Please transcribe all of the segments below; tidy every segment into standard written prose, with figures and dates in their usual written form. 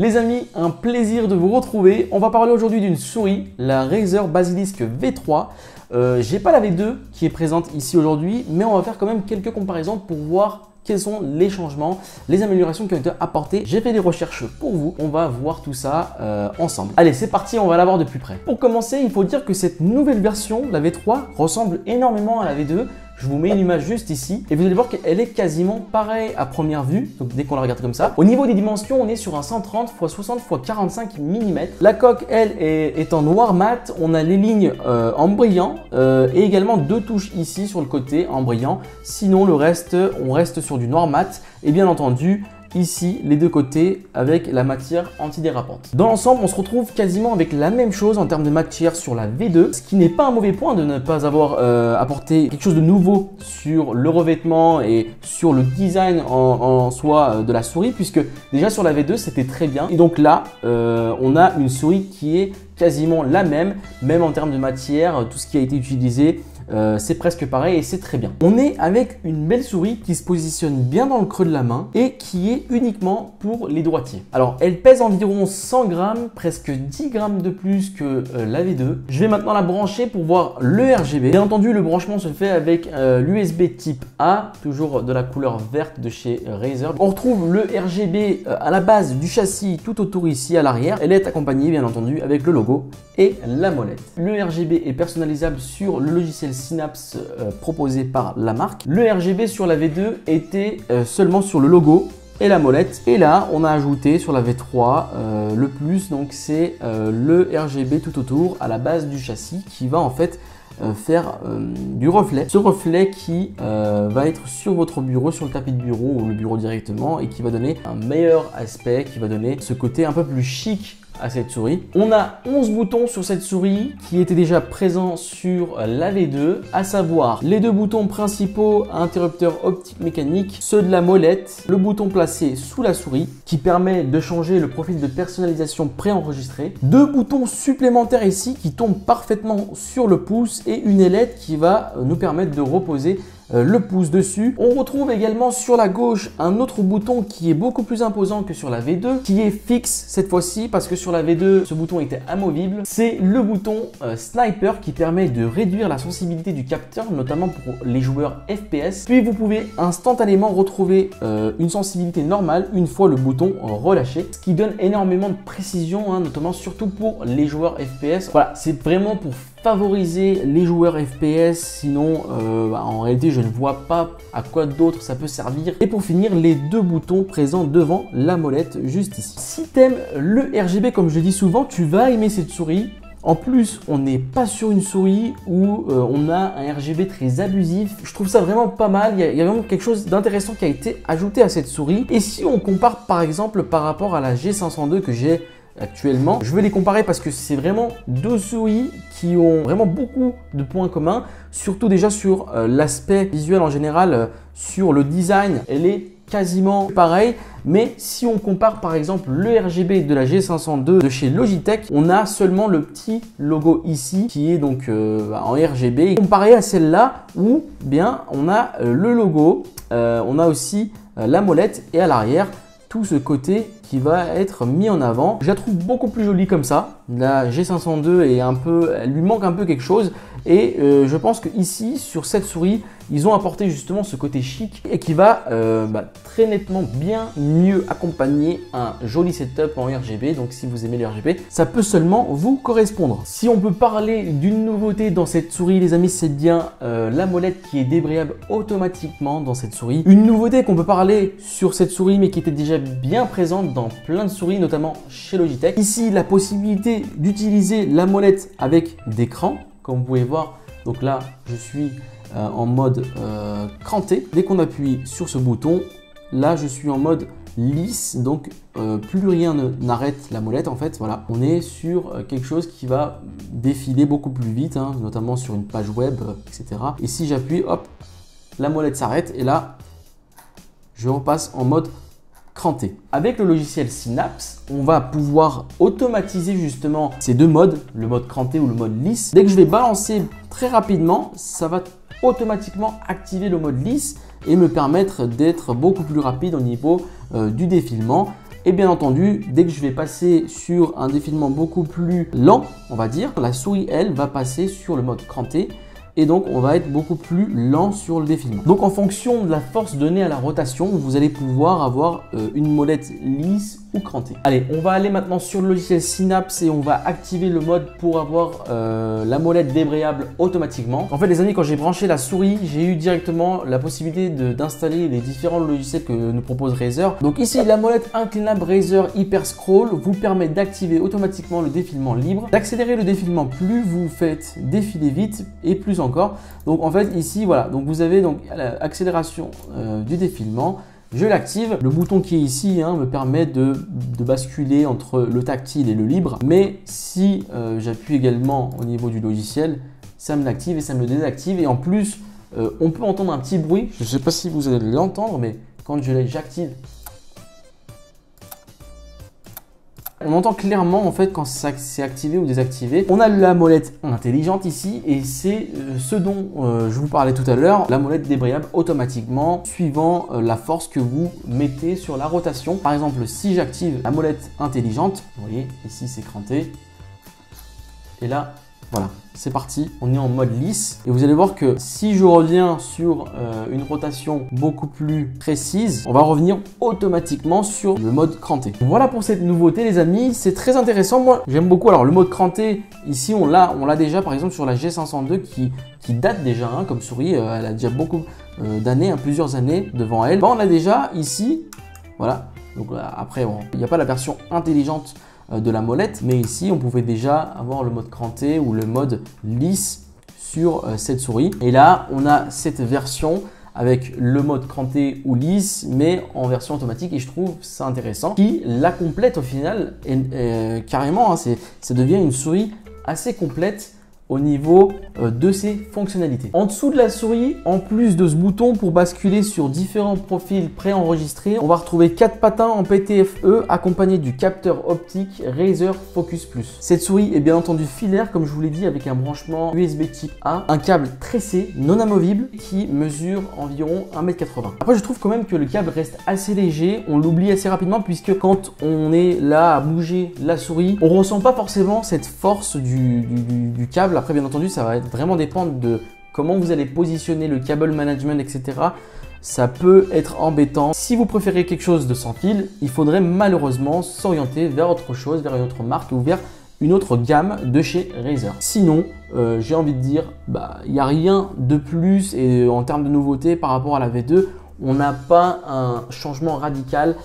Les amis, un plaisir de vous retrouver. On va parler aujourd'hui d'une souris, la Razer Basilisk V3. J'ai pas la V2 qui est présente ici aujourd'hui, mais on va faire quand même quelques comparaisons pour voir quels sont les changements, les améliorations qui ont été apportées. J'ai fait des recherches pour vous. On va voir tout ça ensemble. Allez, c'est parti, on va la voir de plus près. Pour commencer, il faut dire que cette nouvelle version, la V3, ressemble énormément à la V2. Je vous mets l'image juste ici et vous allez voir qu'elle est quasiment pareille à première vue, donc dès qu'on la regarde comme ça. Au niveau des dimensions, on est sur un 130 x 60 x 45 mm. La coque, elle, est en noir mat. On a les lignes en brillant et également deux touches ici sur le côté en brillant. Sinon, le reste, on reste sur du noir mat et bien entendu, ici, les deux côtés avec la matière antidérapante. Dans l'ensemble, on se retrouve quasiment avec la même chose en termes de matière sur la V2, ce qui n'est pas un mauvais point de ne pas avoir apporté quelque chose de nouveau sur le revêtement et sur le design en soi de la souris, puisque déjà sur la V2, c'était très bien. Et donc là, on a une souris qui est quasiment la même en termes de matière, tout ce qui a été utilisé. C'est presque pareil et c'est très bien. On est avec une belle souris qui se positionne bien dans le creux de la main et qui est uniquement pour les droitiers. Alors elle pèse environ 100 grammes, presque 10 grammes de plus que la V2. Je vais maintenant la brancher pour voir le RGB. Bien entendu, le branchement se fait avec l'USB type A, toujours de la couleur verte de chez Razer. On retrouve le RGB à la base du châssis tout autour ici à l'arrière. Elle est accompagnée bien entendu avec le logo et la molette. Le RGB est personnalisable sur le logiciel Synapse proposé par la marque. Le RGB sur la V2 était seulement sur le logo et la molette. Et là, on a ajouté sur la V3 le plus, donc c'est le RGB tout autour à la base du châssis qui va en fait faire du reflet. Ce reflet qui va être sur votre bureau, sur le tapis de bureau ou le bureau directement et qui va donner un meilleur aspect, qui va donner ce côté un peu plus chic à cette souris. On a 11 boutons sur cette souris qui étaient déjà présents sur la V2, à savoir les deux boutons principaux à interrupteur optique mécanique, ceux de la molette, le bouton placé sous la souris qui permet de changer le profil de personnalisation préenregistré, deux boutons supplémentaires ici qui tombent parfaitement sur le pouce et une ailette qui va nous permettre de reposer le pouce dessus. On retrouve également sur la gauche un autre bouton qui est beaucoup plus imposant que sur la V2, qui est fixe cette fois-ci parce que sur la V2, ce bouton était amovible. C'est le bouton Sniper qui permet de réduire la sensibilité du capteur, notamment pour les joueurs FPS. Puis vous pouvez instantanément retrouver une sensibilité normale une fois le bouton relâché, ce qui donne énormément de précision, notamment surtout pour les joueurs FPS. Voilà, c'est vraiment pour favoriser les joueurs FPS, sinon en réalité je ne vois pas à quoi d'autre ça peut servir. Et pour finir, les deux boutons présents devant la molette juste ici. Si tu aimes le RGB comme je dis souvent, tu vas aimer cette souris. En plus, on n'est pas sur une souris où on a un RGB très abusif. Je trouve ça vraiment pas mal. Il y a vraiment quelque chose d'intéressant qui a été ajouté à cette souris. Et si on compare par exemple par rapport à la G502 que j'ai actuellement, je vais les comparer parce que c'est vraiment deux souris qui ont vraiment beaucoup de points communs, surtout déjà sur l'aspect visuel en général, sur le design, elle est quasiment pareille. Mais si on compare par exemple le RGB de la G502 de chez Logitech, on a seulement le petit logo ici qui est donc en RGB comparé à celle-là où bien on a le logo, on a aussi la molette et à l'arrière tout ce côté qui va être mis en avant. Je la trouve beaucoup plus jolie comme ça. La G502 est elle lui manque un peu quelque chose et je pense que ici sur cette souris ils ont apporté justement ce côté chic et qui va très nettement bien mieux accompagner un joli setup en RGB. Donc si vous aimez le RGB, ça peut seulement vous correspondre. Si on peut parler d'une nouveauté dans cette souris les amis, c'est bien la molette qui est débrayable automatiquement dans cette souris. Une nouveauté qu'on peut parler sur cette souris mais qui était déjà bien présente dans plein de souris, notamment chez Logitech. Ici la possibilité d'utiliser la molette avec des crans, comme vous pouvez voir. Donc là je suis en mode cranté. Dès qu'on appuie sur ce bouton, là je suis en mode lisse, donc plus rien n'arrête la molette en fait. Voilà, on est sur quelque chose qui va défiler beaucoup plus vite, notamment sur une page web, etc. Et si j'appuie, hop, la molette s'arrête et là je repasse en mode cranté. Avec le logiciel Synapse, on va pouvoir automatiser justement ces deux modes, le mode cranté ou le mode lisse. Dès que je vais balancer très rapidement, ça va automatiquement activer le mode lisse et me permettre d'être beaucoup plus rapide au niveau du défilement. Et bien entendu, dès que je vais passer sur un défilement beaucoup plus lent, on va dire, la souris, elle, va passer sur le mode cranté. Et donc, on va être beaucoup plus lent sur le défilement. Donc, en fonction de la force donnée à la rotation, vous allez pouvoir avoir une molette lisse ou crantée. Allez, on va aller maintenant sur le logiciel Synapse et on va activer le mode pour avoir la molette débrayable automatiquement. En fait, les amis, quand j'ai branché la souris, j'ai eu directement la possibilité d'installer les différents logiciels que nous propose Razer. Donc ici, la molette inclinable Razer Hyper Scroll vous permet d'activer automatiquement le défilement libre, d'accélérer le défilement plus vous faites défiler vite et plus encore. Donc en fait ici voilà, donc vous avez donc l'accélération du défilement. Je l'active. Le bouton qui est ici me permet de basculer entre le tactile et le libre. Mais si j'appuie également au niveau du logiciel, ça me l'active et ça me le désactive. Et en plus, on peut entendre un petit bruit. Je ne sais pas si vous allez l'entendre, mais quand j'active, on entend clairement en fait quand c'est activé ou désactivé. On a la molette intelligente ici et c'est ce dont je vous parlais tout à l'heure, la molette débrayable automatiquement suivant la force que vous mettez sur la rotation. Par exemple, si j'active la molette intelligente, vous voyez ici c'est cranté et là voilà, c'est parti, on est en mode lisse et vous allez voir que si je reviens sur une rotation beaucoup plus précise, on va revenir automatiquement sur le mode cranté. Voilà pour cette nouveauté les amis, c'est très intéressant, moi j'aime beaucoup. Alors le mode cranté, ici on l'a déjà par exemple sur la G502 qui date déjà comme souris, elle a déjà beaucoup d'années, plusieurs années devant elle. On l'a déjà ici, voilà, donc après il n'y a pas la version intelligente de la molette, mais ici on pouvait déjà avoir le mode cranté ou le mode lisse sur cette souris. Et là on a cette version avec le mode cranté ou lisse mais en version automatique et je trouve ça intéressant qui la complète au final et carrément ça devient une souris assez complète au niveau de ses fonctionnalités. En dessous de la souris, en plus de ce bouton pour basculer sur différents profils préenregistrés, on va retrouver 4 patins en PTFE accompagnés du capteur optique Razer Focus Plus. Cette souris est bien entendu filaire comme je vous l'ai dit avec un branchement USB type A, un câble tressé non amovible qui mesure environ 1,80 m. Après je trouve quand même que le câble reste assez léger, on l'oublie assez rapidement puisque quand on est là à bouger la souris, on ressent pas forcément cette force du câble. Après, bien entendu, ça va vraiment dépendre de comment vous allez positionner le cable management, etc. Ça peut être embêtant. Si vous préférez quelque chose de sans fil, il faudrait malheureusement s'orienter vers autre chose, vers une autre marque ou vers une autre gamme de chez Razer. Sinon, j'ai envie de dire, il n'y a rien de plus et en termes de nouveauté par rapport à la V2, on n'a pas un changement radical,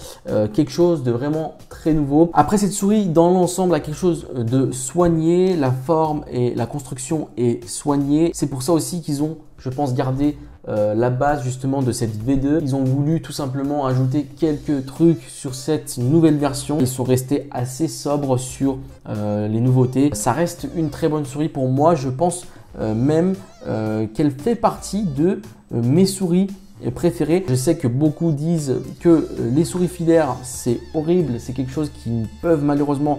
quelque chose de vraiment très nouveau. Après, cette souris dans l'ensemble a quelque chose de soigné, la forme et la construction est soignée. C'est pour ça aussi qu'ils ont, je pense, gardé la base justement de cette V2. Ils ont voulu tout simplement ajouter quelques trucs sur cette nouvelle version. Ils sont restés assez sobres sur les nouveautés. Ça reste une très bonne souris pour moi. Je pense même qu'elle fait partie de mes souris préférées. Je sais que beaucoup disent que les souris filaires c'est horrible, c'est quelque chose qu'ils ne peuvent malheureusement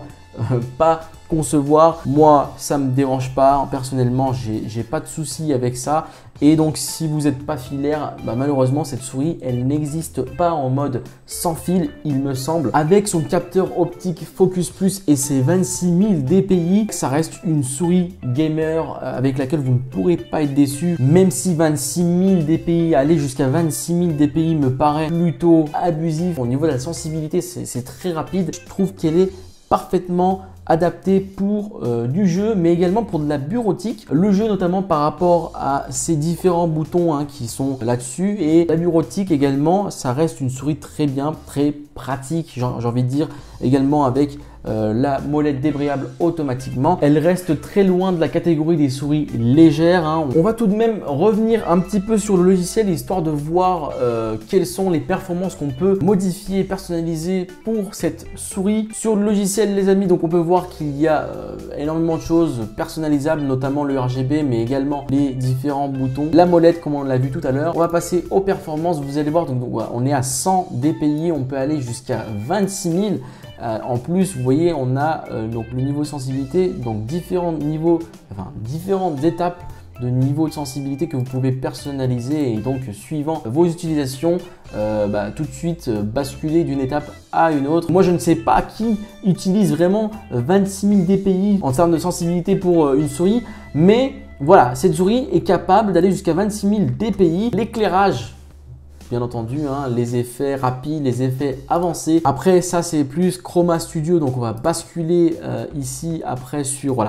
pas concevoir. Moi ça me dérange pas, personnellement j'ai pas de souci avec ça et donc si vous n'êtes pas filaire, malheureusement cette souris elle n'existe pas en mode sans fil il me semble. Avec son capteur optique Focus Plus et ses 26 000 dpi, ça reste une souris gamer avec laquelle vous ne pourrez pas être déçu, même si 26 000 dpi, aller jusqu'à 26 000 dpi me paraît plutôt abusif. Au niveau de la sensibilité c'est très rapide, je trouve qu'elle est parfaitement adapté pour du jeu mais également pour de la bureautique. Le jeu notamment par rapport à ces différents boutons qui sont là-dessus et la bureautique également, ça reste une souris très bien, très pratique, j'ai envie de dire, également avec la molette débrayable automatiquement. Elle reste très loin de la catégorie des souris légères. On va tout de même revenir un petit peu sur le logiciel histoire de voir quelles sont les performances qu'on peut modifier, personnaliser pour cette souris. Sur le logiciel les amis, donc on peut voir qu'il y a énormément de choses personnalisables, notamment le RGB mais également les différents boutons, la molette comme on l'a vu tout à l'heure. On va passer aux performances, vous allez voir, donc voilà, on est à 100 dpi, on peut aller jusqu'à 26 000. En plus, vous voyez, on a donc le niveau de sensibilité, donc différentes étapes de niveau de sensibilité que vous pouvez personnaliser et donc suivant vos utilisations, tout de suite basculer d'une étape à une autre. Moi, je ne sais pas qui utilise vraiment 26 000 dpi en termes de sensibilité pour une souris, mais voilà, cette souris est capable d'aller jusqu'à 26 000 dpi. L'éclairage, bien entendu, hein, les effets rapides, les effets avancés. Après, ça, c'est plus Chroma Studio. Donc, on va basculer ici après sur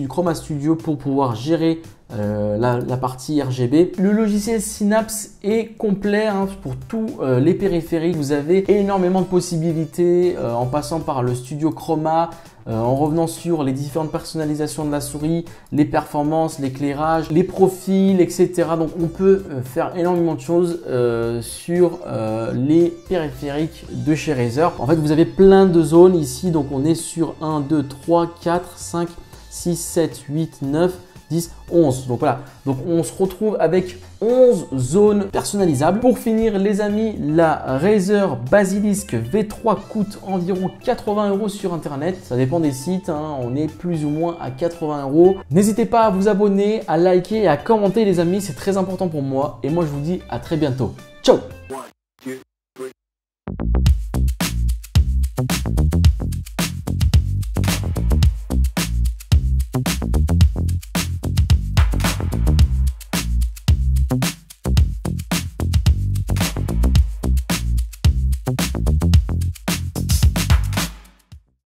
Chroma Studio pour pouvoir gérer la partie RGB. Le logiciel Synapse est complet hein, pour tous les périphériques. Vous avez énormément de possibilités en passant par le Studio Chroma, en revenant sur les différentes personnalisations de la souris, les performances, l'éclairage, les profils, etc. Donc on peut faire énormément de choses sur les périphériques de chez Razer. En fait, vous avez plein de zones ici. Donc on est sur 1, 2, 3, 4, 5, 6, 7, 8, 9, 10, 11. Donc voilà, donc on se retrouve avec 11 zones personnalisables. Pour finir les amis, la Razer Basilisk V3 coûte environ 80 € sur internet. Ça dépend des sites, hein. On est plus ou moins à 80 €. N'hésitez pas à vous abonner, à liker et à commenter les amis, c'est très important pour moi. Et moi je vous dis à très bientôt. Ciao!